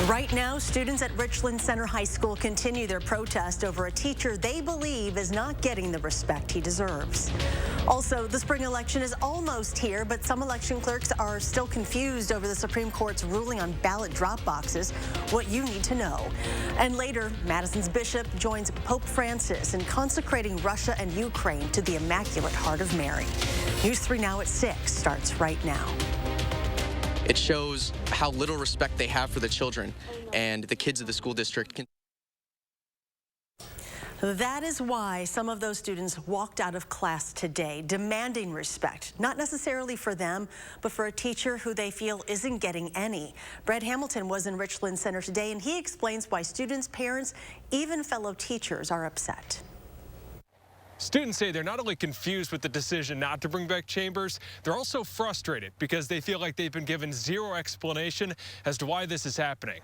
Right now, students at Richland Center High School continue their protest over a teacher they believe is not getting the respect he deserves. Also, the spring election is almost here, but some election clerks are still confused over the Supreme Court's ruling on ballot drop boxes, what you need to know. And later, Madison's bishop joins Pope Francis in consecrating Russia and Ukraine to the Immaculate Heart of Mary. News 3 Now at 6 starts right now. It shows how little respect they have for the children and the kids of the school district. That is why some of those students walked out of class today, demanding respect, not necessarily for them, but for a teacher who they feel isn't getting any. Brad Hamilton was in Richland Center today, and he explains why students, parents, even fellow teachers are upset. Students say they're not only confused with the decision not to bring back Chambers, they're also frustrated because they feel like they've been given zero explanation as to why this is happening.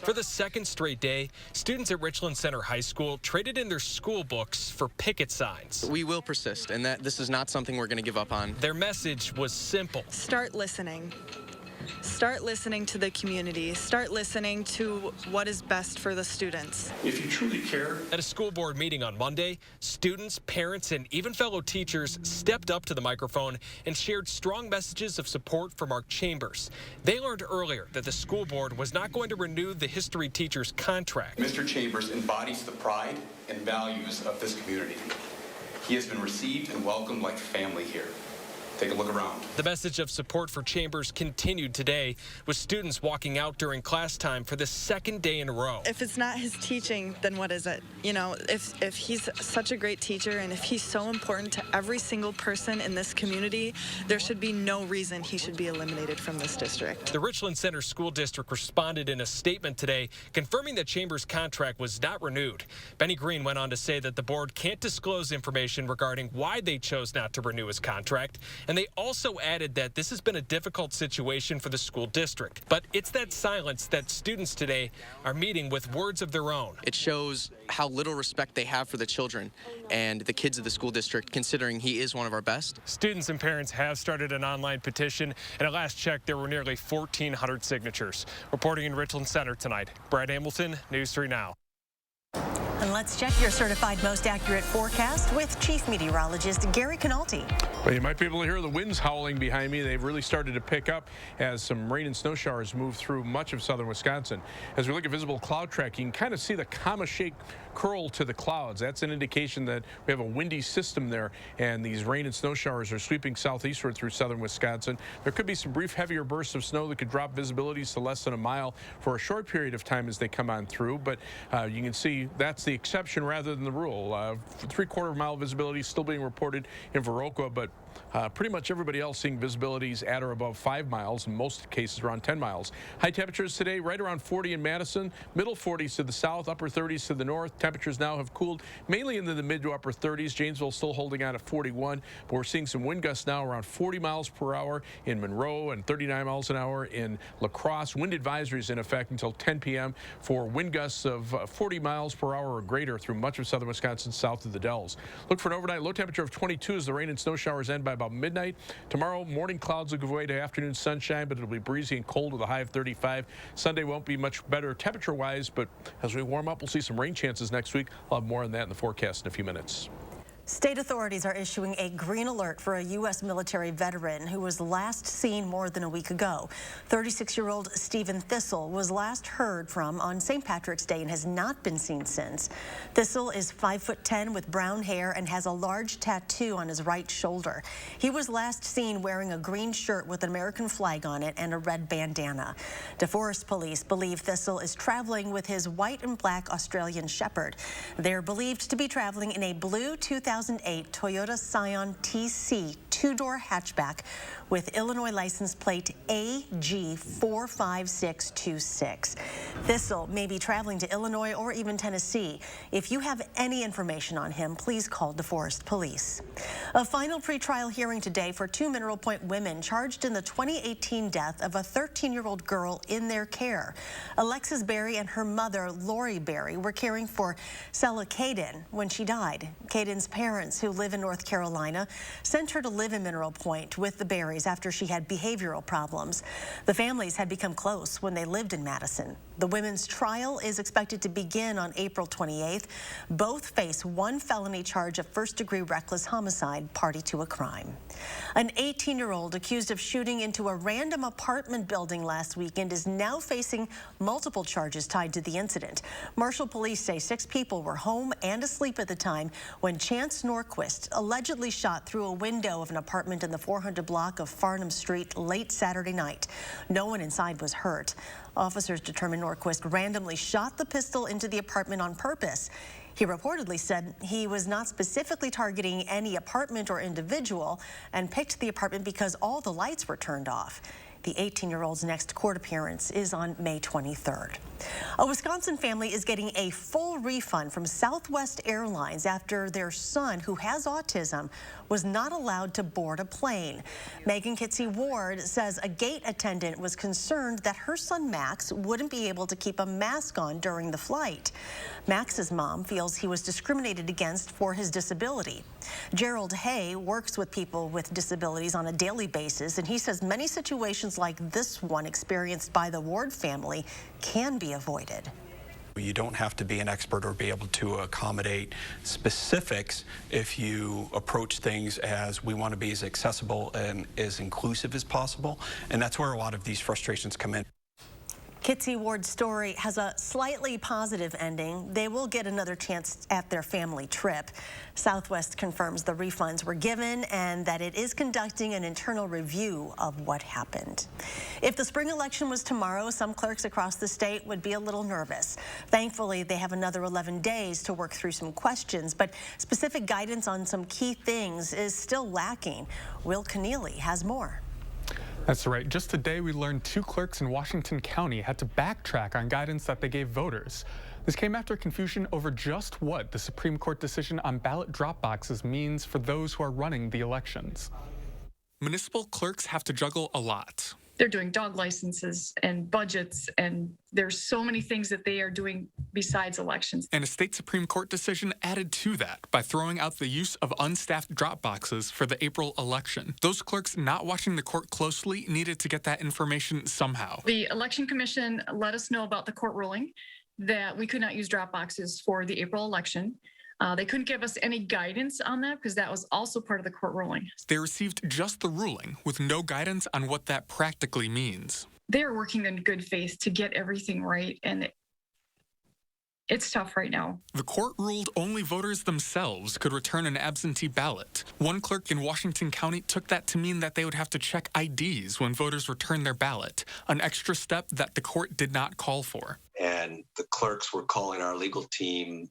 For the second straight day, students at Richland Center High School traded in their school books for picket signs. We will persist, and that this is not something we're going to give up on. Their message was simple. Start listening. Start listening to the community. Start listening to what is best for the students. If you truly care. At a school board meeting on Monday, students, parents, and even fellow teachers stepped up to the microphone and shared strong messages of support for Mark Chambers. They learned earlier that the school board was not going to renew the history teacher's contract. Mr. Chambers embodies the pride and values of this community. He has been received and welcomed like family here. Take a look around. The message of support for Chambers continued today, with students walking out during class time for the second day in a row. If it's not his teaching, then what is it? You know, if he's such a great teacher and if he's so important to every single person in this community, there should be no reason he should be eliminated from this district. The Richland Center School District responded in a statement today, confirming that Chambers' contract was not renewed. Benny Green went on to say that the board can't disclose information regarding why they chose not to renew his contract. And they also added that this has been a difficult situation for the school district. But it's that silence that students today are meeting with words of their own. It shows how little respect they have for the children and the kids of the school district, considering he is one of our best. Students and parents have started an online petition, and at last check, there were nearly 1,400 signatures. Reporting in Richland Center tonight, Brad Hamilton, News 3 Now. And let's check your certified most accurate forecast with Chief Meteorologist Gary Canalti. Well, you might be able to hear the winds howling behind me. They've really started to pick up as some rain and snow showers move through much of southern Wisconsin. As we look at visible cloud track, you can kind of see the comma-shaped curl to the clouds. That's an indication that we have a windy system there, and these rain and snow showers are sweeping southeastward through southern Wisconsin. There could be some brief heavier bursts of snow that could drop visibilities to less than a mile for a short period of time as they come on through, but you can see that's the exception rather than the rule. 3/4 mile visibility still being reported in Viroqua, but pretty much everybody else seeing visibilities at or above 5 miles, in most cases around 10 miles. High temperatures today right around 40 in Madison, middle 40s to the south, upper 30s to the north. Temperatures now have cooled mainly into the mid to upper 30s. Janesville still holding on at 41, but we're seeing some wind gusts now around 40 miles per hour in Monroe and 39 miles an hour in La Crosse. Wind advisories in effect until 10 p.m. for wind gusts of 40 miles per hour or greater through much of southern Wisconsin south of the Dells. Look for an overnight low temperature of 22 as the rain and snow showers end by about midnight. Tomorrow, morning clouds will give way to afternoon sunshine, but it'll be breezy and cold with a high of 35. Sunday won't be much better temperature-wise, but as we warm up, we'll see some rain chances next week. I'll have more on that in the forecast in a few minutes. State authorities are issuing a green alert for a U.S. military veteran who was last seen more than a week ago. 36-year-old Stephen Thistle was last heard from on St. Patrick's Day and has not been seen since. Thistle is 5'10" with brown hair and has a large tattoo on his right shoulder. He was last seen wearing a green shirt with an American flag on it and a red bandana. DeForest police believe Thistle is traveling with his white and black Australian Shepherd. They're believed to be traveling in a blue 2008 Toyota Scion TC two-door hatchback with Illinois license plate AG45626. Thistle may be traveling to Illinois or even Tennessee. If you have any information on him, please call DeForest Police. A final pretrial hearing today for 2 Mineral Point women charged in the 2018 death of a 13-year-old girl in their care. Alexis Berry and her mother, Lori Berry, were caring for Sella Caden when she died. Caden's parents, who live in North Carolina, sent her to live in Mineral Point with the Berrys categories after she had behavioral problems. The families had become close when they lived in Madison. The women's trial is expected to begin on April 28th. Both face one felony charge of first-degree reckless homicide, party to a crime. An 18-year-old accused of shooting into a random apartment building last weekend is now facing multiple charges tied to the incident. Marshall police say 6 people were home and asleep at the time when Chance Norquist allegedly shot through a window of an apartment in the 400 block of Farnham Street late Saturday night. No one inside was hurt. Officers determined Norquist randomly shot the pistol into the apartment on purpose. He reportedly said he was not specifically targeting any apartment or individual and picked the apartment because all the lights were turned off. The 18-year-old's next court appearance is on May 23rd. A Wisconsin family is getting a full refund from Southwest Airlines after their son, who has autism, was not allowed to board a plane. Megan Kitsy Ward says a gate attendant was concerned that her son Max wouldn't be able to keep a mask on during the flight. Max's mom feels he was discriminated against for his disability. Gerald Hay works with people with disabilities on a daily basis, and he says many situations like this one experienced by the Ward family can be avoided. You don't have to be an expert or be able to accommodate specifics if you approach things as we want to be as accessible and as inclusive as possible, and that's where a lot of these frustrations come in. Kitsy Ward's story has a slightly positive ending. They will get another chance at their family trip. Southwest confirms the refunds were given and that it is conducting an internal review of what happened. If the spring election was tomorrow, some clerks across the state would be a little nervous. Thankfully, they have another 11 days to work through some questions, but specific guidance on some key things is still lacking. Will Keneally has more. That's right. Just today, we learned 2 clerks in Washington County had to backtrack on guidance that they gave voters. This came after confusion over just what the Supreme Court decision on ballot drop boxes means for those who are running the elections. Municipal clerks have to juggle a lot. They're doing dog licenses and budgets, and there's so many things that they are doing besides elections. And a state Supreme Court decision added to that by throwing out the use of unstaffed drop boxes for the April election. Those clerks not watching the court closely needed to get that information somehow. The Election Commission let us know about the court ruling that we could not use drop boxes for the April election. They couldn't give us any guidance on that because that was also part of the court ruling. They received just the ruling with no guidance on what that practically means. They're working in good faith to get everything right, and it's tough right now. The court ruled only voters themselves could return an absentee ballot. One clerk in Washington County took that to mean that they would have to check IDs when voters return their ballot, an extra step that the court did not call for. And the clerks were calling our legal team,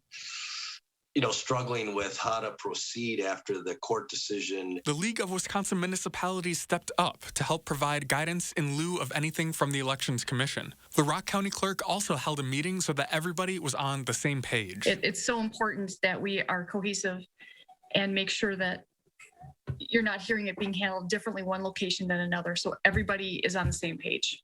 struggling with how to proceed after the court decision. The League of Wisconsin Municipalities stepped up to help provide guidance in lieu of anything from the Elections Commission. The Rock County clerk also held a meeting so that everybody was on the same page. It's so important that we are cohesive and make sure that you're not hearing it being handled differently one location than another, so everybody is on the same page.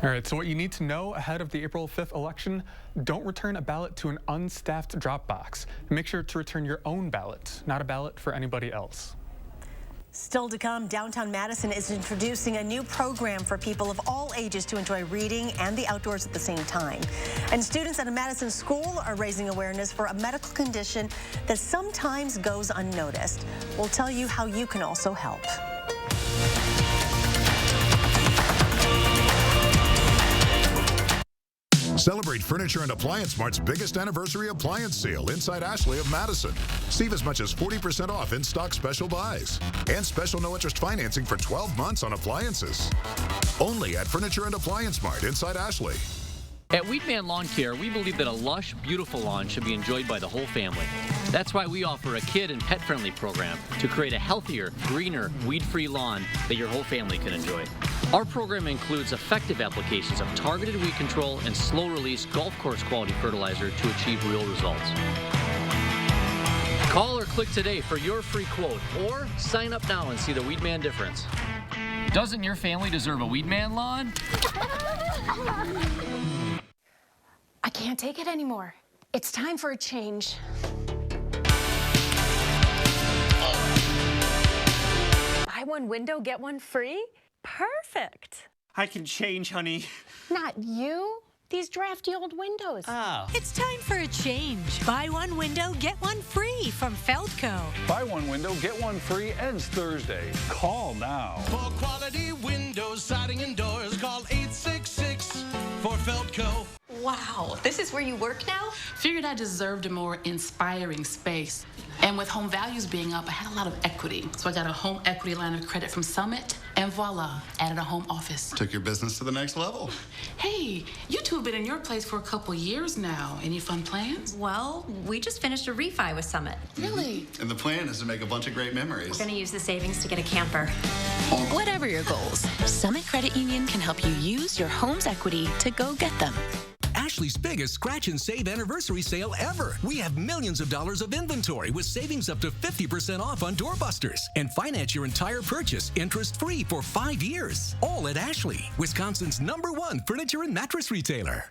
All right, so what you need to know ahead of the April 5th election: don't return a ballot to an unstaffed drop box. And make sure to return your own ballot, not a ballot for anybody else. Still to come, downtown Madison is introducing a new program for people of all ages to enjoy reading and the outdoors at the same time. And students at a Madison school are raising awareness for a medical condition that sometimes goes unnoticed. We'll tell you how you can also help. Celebrate Furniture and Appliance Mart's biggest anniversary appliance sale inside Ashley of Madison. Save as much as 40% off in-stock special buys and special no-interest financing for 12 months on appliances. Only at Furniture and Appliance Mart inside Ashley. At Weedman Lawn Care, we believe that a lush, beautiful lawn should be enjoyed by the whole family. That's why we offer a kid and pet-friendly program to create a healthier, greener, weed-free lawn that your whole family can enjoy. Our program includes effective applications of targeted weed control and slow-release golf course quality fertilizer to achieve real results. Call or click today for your free quote, or sign up now and see the Weedman difference. Doesn't your family deserve a Weedman lawn? I can't take it anymore. It's time for a change. I one window, get one free? Perfect. I can change, honey. Not you. These drafty old windows. Oh. It's time for a change. Buy one window, get one free from Feldco. Buy one window, get one free ends Thursday. Call now. For quality windows, siding, and doors, call 866 for Feldco. Wow, this is where you work now? Figured I deserved a more inspiring space. And with home values being up, I had a lot of equity. So I got a home equity line of credit from Summit, and voila, added a home office. Took your business to the next level. Hey, you two have been in your place for a couple years now. Any fun plans? Well, we just finished a refi with Summit. Really? And the plan is to make a bunch of great memories. We're gonna use the savings to get a camper. Whatever your goals, Summit Credit Union can help you use your home's equity to go get them. Ashley's biggest scratch and save anniversary sale ever. We have millions of dollars of inventory with savings up to 50% off on doorbusters. And finance your entire purchase interest-free for 5 years. All at Ashley, Wisconsin's #1 furniture and mattress retailer.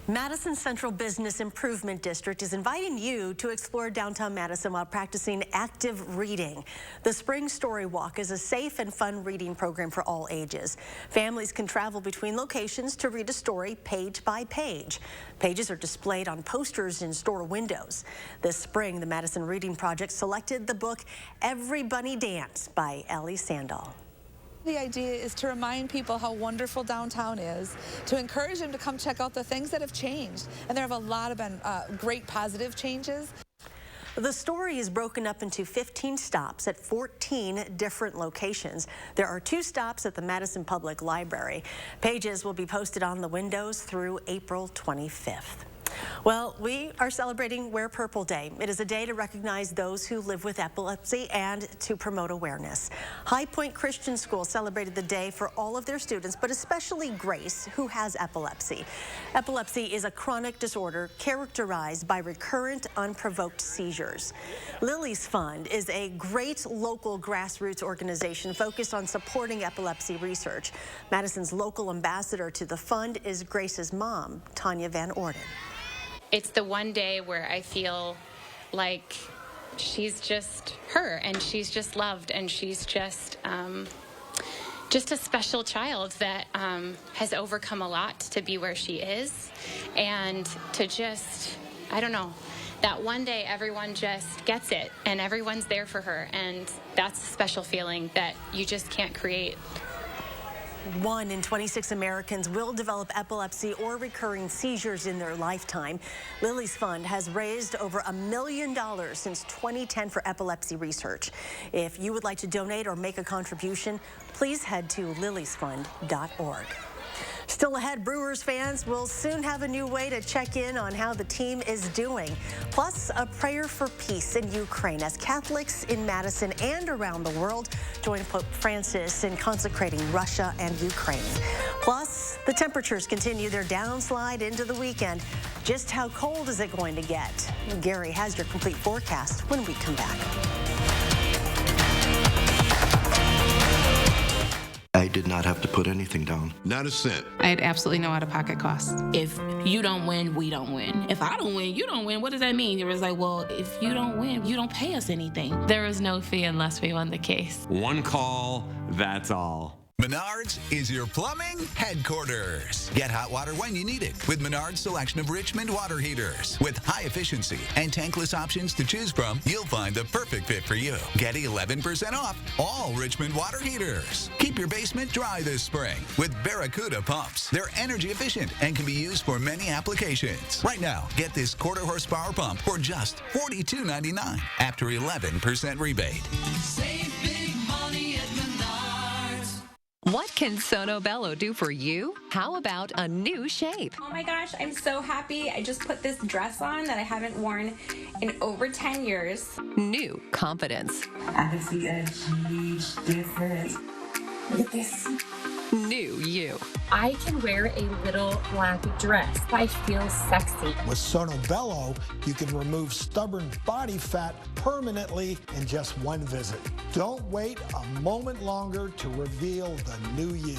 Madison Central Business Improvement District is inviting you to explore downtown Madison while practicing active reading. The Spring Story Walk is a safe and fun reading program for all ages. Families can travel between locations to read a story page by page. Pages are displayed on posters in store windows. This spring, the Madison Reading Project selected the book Every Bunny Dance by Ellie Sandall. The idea is to remind people how wonderful downtown is, to encourage them to come check out the things that have changed. And there have a lot of been great positive changes. The story is broken up into 15 stops at 14 different locations. There are 2 stops at the Madison Public Library. Pages will be posted on the windows through April 25th. Well, we are celebrating Wear Purple Day. It is a day to recognize those who live with epilepsy and to promote awareness. High Point Christian School celebrated the day for all of their students, but especially Grace, who has epilepsy. Epilepsy is a chronic disorder characterized by recurrent, unprovoked seizures. Lily's Fund is a great local grassroots organization focused on supporting epilepsy research. Madison's local ambassador to the fund is Grace's mom, Tanya Van Orden. It's the one day where I feel like she's just her and she's just loved and she's just a special child that has overcome a lot to be where she is, and to just, I don't know, that one day everyone just gets it and everyone's there for her, and that's a special feeling that you just can't create. 1 in 26 Americans will develop epilepsy or recurring seizures in their lifetime. Lily's Fund has raised over $1 million since 2010 for epilepsy research. If you would like to donate or make a contribution, please head to liliesfund.org. Still ahead, Brewers fans will soon have a new way to check in on how the team is doing. Plus, a prayer for peace in Ukraine as Catholics in Madison and around the world join Pope Francis in consecrating Russia and Ukraine. Plus, the temperatures continue their downslide into the weekend. Just how cold is it going to get? Gary has your complete forecast when we come back. I did not have to put anything down. Not a cent. I had absolutely no out-of-pocket costs. If you don't win, we don't win. If I don't win, you don't win. What does that mean? It was like, well, if you don't win, you don't pay us anything. There was no fee unless we won the case. One call, that's all. Menards is your plumbing headquarters. Get hot water when you need it with Menards' selection of Richmond water heaters. With high efficiency and tankless options to choose from, you'll find the perfect fit for you. Get 11% off all Richmond water heaters. Keep your basement dry this spring with Barracuda pumps. They're energy efficient and can be used for many applications. Right now, get this quarter horsepower pump for just $42.99 after 11% rebate. Save big money at Menards. What can Sono Bello do for you? How about a new shape? Oh my gosh, I'm so happy. I just put this dress on that I haven't worn in over 10 years. New confidence. I can see a huge difference. Look at this. New you. I can wear a little black dress. I feel sexy. With Sono Bello, you can remove stubborn body fat permanently in just one visit. Don't wait a moment longer to reveal the new you.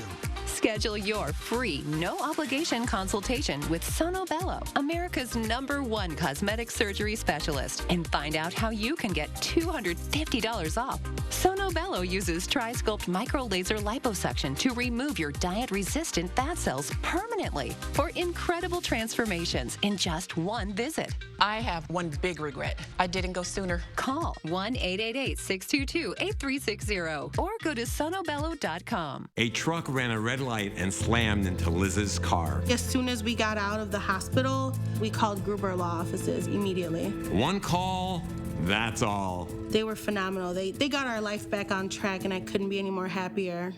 Schedule your free, no-obligation consultation with Sono Bello, America's #1 cosmetic surgery specialist, and find out how you can get $250 off. Sono Bello uses Tri-Sculpt micro-laser liposuction to remove your diet-resistant fat cells permanently for incredible transformations in just one visit. I have one big regret. I didn't go sooner. Call 1-888-622-8360 or go to sonobello.com. A truck ran a red light and slammed into Liz's car. As soon as we got out of the hospital, we called Gruber Law Offices immediately. One call, that's all. They were phenomenal. They got our life back on track, and I couldn't be any more happier.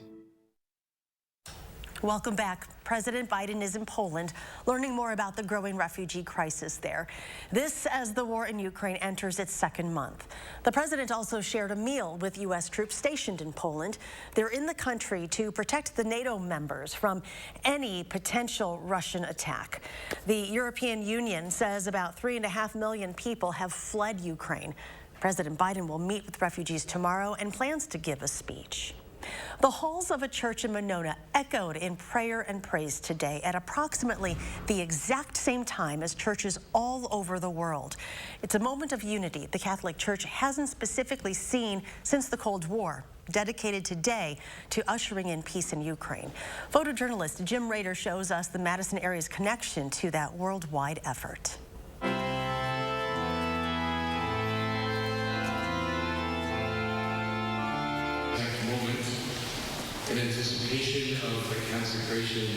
Welcome back. President Biden is in Poland, learning more about the growing refugee crisis there. This as the war in Ukraine enters its second month. The president also shared a meal with U.S. troops stationed in Poland. They're in the country to protect the NATO members from any potential Russian attack. The European Union says about 3.5 million people have fled Ukraine. President Biden will meet with refugees tomorrow and plans to give a speech. The halls of a church in Monona echoed in prayer and praise today at approximately the exact same time as churches all over the world. It's a moment of unity the Catholic Church hasn't specifically seen since the Cold War, dedicated today to ushering in peace in Ukraine. Photojournalist Jim Rader shows us the Madison area's connection to that worldwide effort. In anticipation of the consecration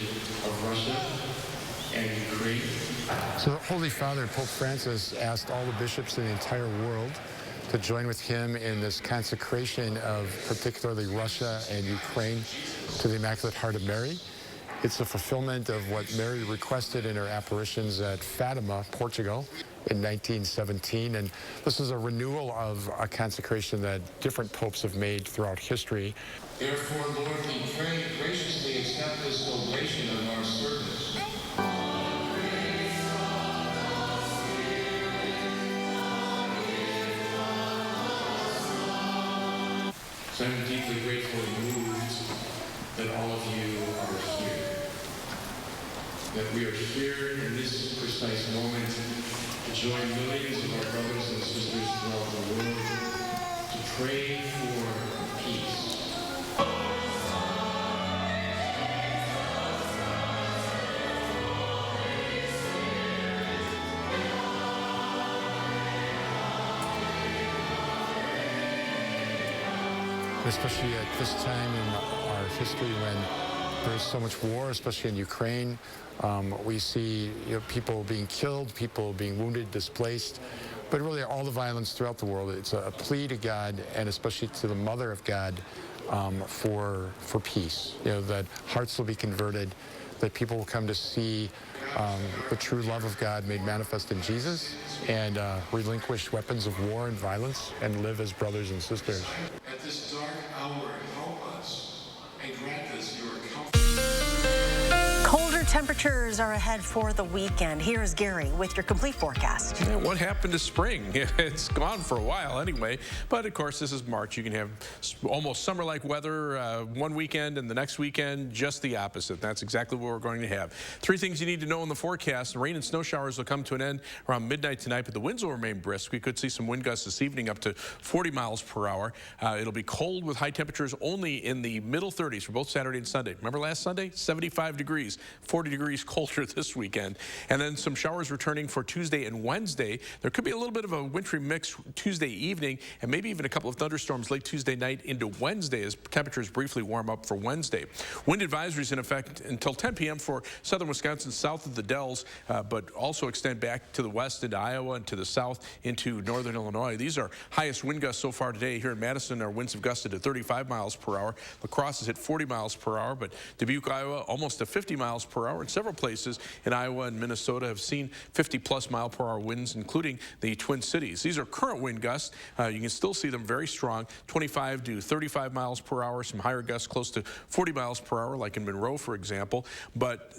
of Russia and Ukraine. So the Holy Father, Pope Francis, asked all the bishops in the entire world to join with him in this consecration of particularly Russia and Ukraine to the Immaculate Heart of Mary. It's a fulfillment of what Mary requested in her apparitions at Fatima, Portugal, in 1917. And this is a renewal of a consecration that different popes have made throughout history. Therefore, Lord, we pray graciously accept this oblation of our service. So I'm deeply grateful and moved that all of you are here. That we are here in this precise moment to join millions of our brothers and sisters throughout the world to pray for peace. Especially at this time in our history when there's so much war, especially in Ukraine. We see people being killed, people being wounded, displaced, but really all the violence throughout the world. It's a plea to God, and especially to the Mother of God, for peace. That hearts will be converted, that people will come to see the true love of God made manifest in Jesus, and relinquish weapons of war and violence, and live as brothers and sisters. At this dark hour, help us and grant us your comfort. Colder temperatures are ahead for the weekend. Here's Gary with your complete forecast. Yeah, what happened to spring? It's gone for a while anyway. But of course, this is March. You can have almost summer-like weather one weekend, and the next weekend just the opposite. That's exactly what we're going to have. 3 things you need to know in the forecast. Rain and snow showers will come to an end around midnight tonight, but the winds will remain brisk. We could see some wind gusts this evening up to 40 miles per hour. It'll be cold with high temperatures only in the middle 30s for both Saturday and Sunday. Remember last Sunday? 75 degrees. 40 degrees colder this weekend. And then some showers returning for Tuesday and Wednesday. There could be a little bit of a wintry mix Tuesday evening, and maybe even a couple of thunderstorms late Tuesday night into Wednesday as temperatures briefly warm up for Wednesday. Wind advisories in effect until 10 p.m. for southern Wisconsin south of the Dells, but also extend back to the west into Iowa and to the south into northern Illinois. These are highest wind gusts so far today. Here in Madison, our winds have gusted to 35 miles per hour. La Crosse is at 40 miles per hour, but Dubuque, Iowa, almost to 50 miles per hour. hour. And several places in Iowa and Minnesota have seen 50+ mile-per-hour winds, including the Twin Cities. These are current wind gusts. You can still see them very strong, 25 to 35 miles per hour, some higher gusts close to 40 miles per hour, like in Monroe, for example. But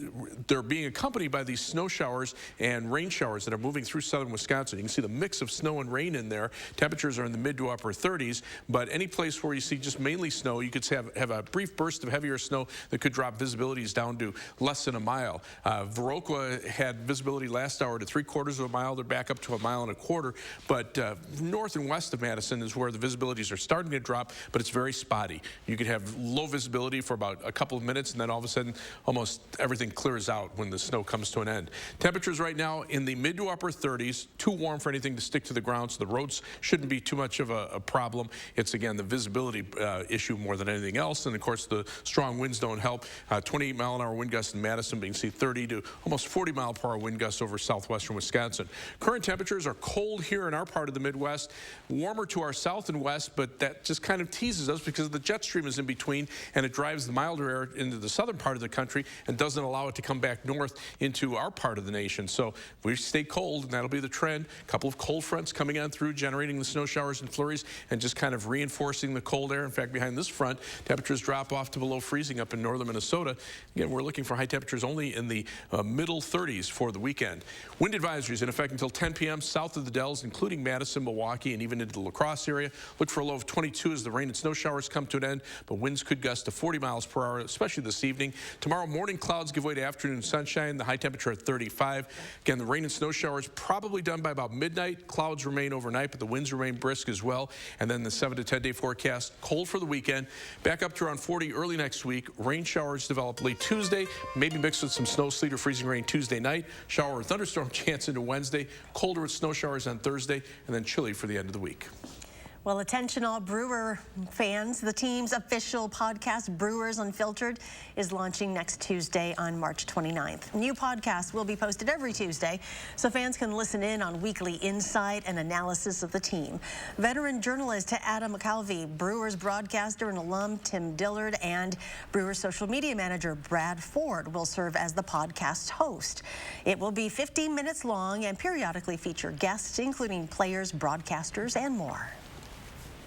they're being accompanied by these snow showers and rain showers that are moving through southern Wisconsin. You can see the mix of snow and rain in there. Temperatures are in the mid to upper 30s, but any place where you see just mainly snow, you could have a brief burst of heavier snow that could drop visibilities down to less than a mile. Viroqua had visibility last hour to 3/4 of a mile. They're back up to 1.25 miles. But north and west of Madison is where the visibilities are starting to drop, but it's very spotty. You could have low visibility for about a couple of minutes, and then all of a sudden, almost everything clears out when the snow comes to an end. Temperatures right now in the mid to upper 30s, too warm for anything to stick to the ground, so the roads shouldn't be too much of a problem. It's, again, the visibility issue more than anything else, and of course, the strong winds don't help. 28-mile-an-hour wind gusts in Madison, but you can see 30 to almost 40-mile-per-hour wind gusts over southwestern Wisconsin. Current temperatures are cold here in our part of the Midwest, warmer to our south and west, but that just kind of teases us because the jet stream is in between, and it drives the milder air into the southern part of the country and doesn't allow it to come back north into our part of the nation. So we stay cold, and that'll be the trend. A couple of cold fronts coming on through, generating the snow showers and flurries, and just kind of reinforcing the cold air. In fact, behind this front, temperatures drop off to below freezing up in northern Minnesota. Again, we're looking for high temperatures only in the middle 30s for the weekend. Wind advisories in effect until 10 p.m. south of the Dells, including Madison, Milwaukee, and even into the La Crosse area. Look for a low of 22 as the rain and snow showers come to an end, but winds could gust to 40 miles per hour, especially this evening. Tomorrow morning, clouds give way to afternoon sunshine, the high temperature at 35. Again, the rain and snow showers probably done by about midnight. Clouds remain overnight, but the winds remain brisk as well. And then the 7 to 10 day forecast, cold for the weekend, back up to around 40 early next week. Rain showers develop late Tuesday, maybe mixed with some snow, sleet, or freezing rain Tuesday night. Shower or thunderstorm chance into Wednesday. Colder with snow showers on Thursday, and then chilly for the end of the week. Well, attention all Brewer fans. The team's official podcast, Brewers Unfiltered, is launching next Tuesday on March 29th. New podcasts will be posted every Tuesday, so fans can listen in on weekly insight and analysis of the team. Veteran journalist Adam McAlvey, Brewers broadcaster and alum Tim Dillard, and Brewers social media manager Brad Ford will serve as the podcast's host. It will be 15 minutes long and periodically feature guests, including players, broadcasters, and more.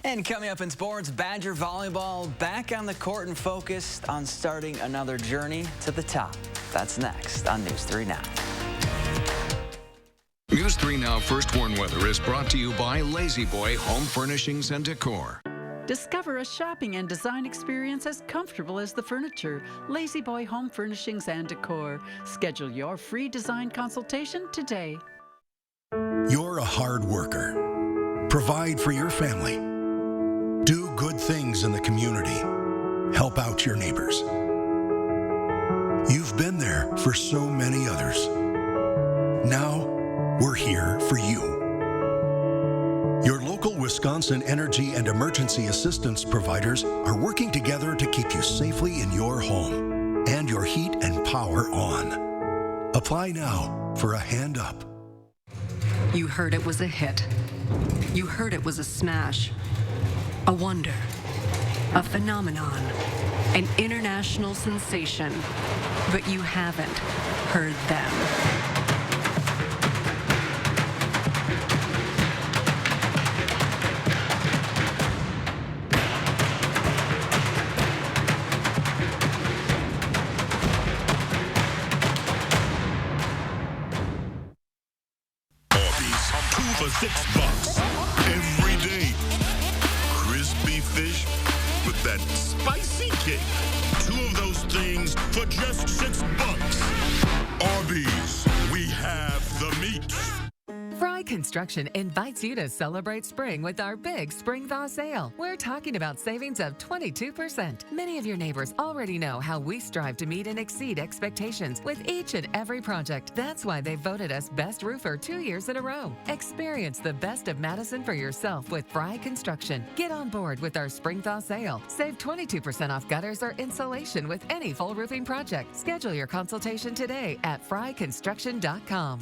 And coming up in sports, Badger volleyball back on the court and focused on starting another journey to the top. That's next on News 3 Now. News 3 Now First Warn Weather is brought to you by Lazy Boy Home Furnishings and Decor. Discover a shopping and design experience as comfortable as the furniture. Lazy Boy Home Furnishings and Decor. Schedule your free design consultation today. You're a hard worker. Provide for your family. Do good things in the community. Help out your neighbors. You've been there for so many others. Now, we're here for you. Your local Wisconsin energy and emergency assistance providers are working together to keep you safely in your home and your heat and power on. Apply now for a hand up. You heard it was a hit. You heard it was a smash. A wonder, a phenomenon, an international sensation, but you haven't heard them. Arby's, 2 for $6 every day. Crispy fish with that spicy kick. 2 of those things for just $6. Arby's, we have the meat. Fry Construction invites you to celebrate spring with our big Spring Thaw sale. We're talking about savings of 22%. Many of your neighbors already know how we strive to meet and exceed expectations with each and every project. That's why they voted us Best Roofer 2 years in a row. Experience the best of Madison for yourself with Fry Construction. Get on board with our Spring Thaw sale. Save 22% off gutters or insulation with any full roofing project. Schedule your consultation today at fryconstruction.com.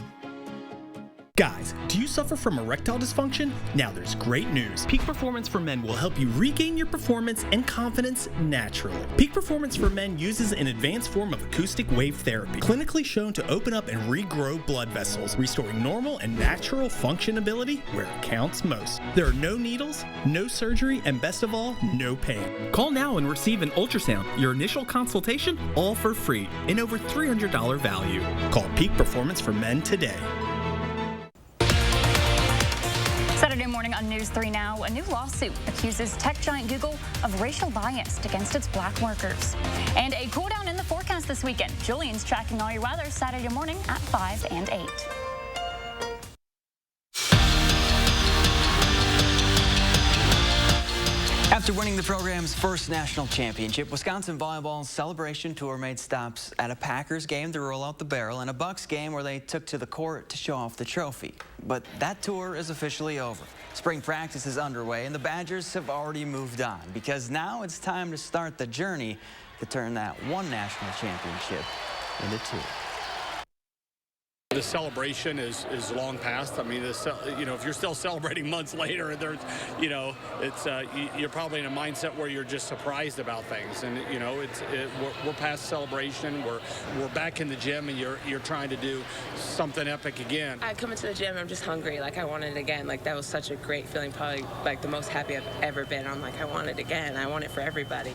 Guys, do you suffer from erectile dysfunction? Now there's great news. Peak Performance for Men will help you regain your performance and confidence naturally. Peak Performance for Men uses an advanced form of acoustic wave therapy, clinically shown to open up and regrow blood vessels, restoring normal and natural functionability where it counts most. There are no needles, no surgery, and best of all, no pain. Call now and receive an ultrasound, your initial consultation, all for free, and over $300 value. Call Peak Performance for Men today. Saturday morning on News 3 Now, a new lawsuit accuses tech giant Google of racial bias against its black workers. And a cool down in the forecast this weekend. Julian's tracking all your weather Saturday morning at 5 and 8. After winning the program's first national championship, Wisconsin Volleyball's celebration tour made stops at a Packers game to roll out the barrel and a Bucks game where they took to the court to show off the trophy. But that tour is officially over. Spring practice is underway and the Badgers have already moved on because now it's time to start the journey to turn that one national championship into two. The celebration is long past. I mean, if you're still celebrating months later, there's, you're probably in a mindset where you're just surprised about things. And we're past celebration. We're back in the gym, and you're trying to do something epic again. I come into the gym, I'm just hungry. Like I want it again. Like that was such a great feeling. Probably like the most happy I've ever been. I'm like, I want it again. I want it for everybody.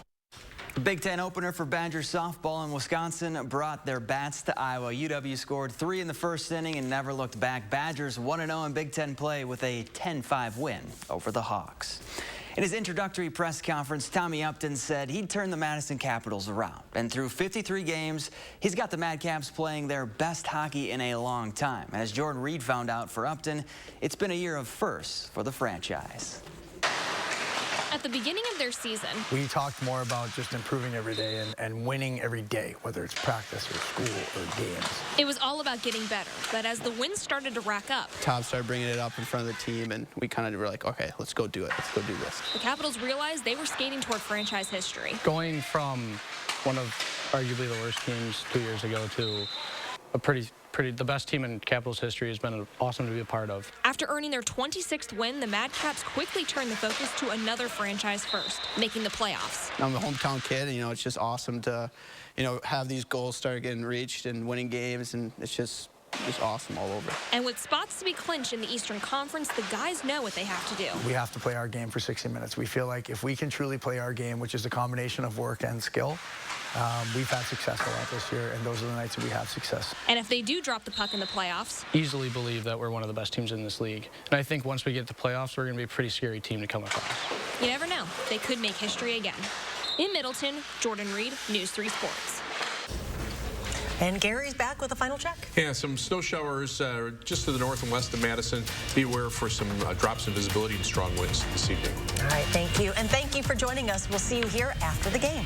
The Big Ten opener for Badger softball in Wisconsin brought their bats to Iowa. UW scored 3 in the first inning and never looked back. Badgers 1-0 in Big Ten play with a 10-5 win over the Hawks. In his introductory press conference, Tommy Upton said he'd turn the Madison Capitals around. And through 53 games, he's got the Madcaps playing their best hockey in a long time. And as Jordan Reed found out for Upton, it's been a year of firsts for the franchise. At the beginning of their season, we talked more about just improving every day and winning every day, whether it's practice or school or games. It was all about getting better, but as the wins started to rack up, Tom started bringing it up in front of the team, and we kind of were like, okay, let's go do it. Let's go do this. The Capitals realized they were skating toward franchise history. Going from one of arguably the worst teams 2 years ago to a the best team in Capitals history has been awesome to be a part of. After earning their 26th win, the Madcaps quickly turned the focus to another franchise first, making the playoffs. I'm a hometown kid, and it's just awesome to, have these goals start getting reached and winning games, and it's just awesome all over. And with spots to be clinched in the Eastern Conference, the guys know what they have to do. We have to play our game for 60 minutes. We feel like if we can truly play our game, which is a combination of work and skill, we've had success a lot this year, and those are the nights that we have success. And if they do drop the puck in the playoffs, easily believe that we're one of the best teams in this league. And I think once we get to playoffs, we're going to be a pretty scary team to come across. You never know. They could make history again. In Middleton, Jordan Reed, News 3 Sports. And Gary's back with a final check. Yeah, some snow showers just to the north and west of Madison. Be aware for some drops in visibility and strong winds this evening. All right, thank you. And thank you for joining us. We'll see you here after the game.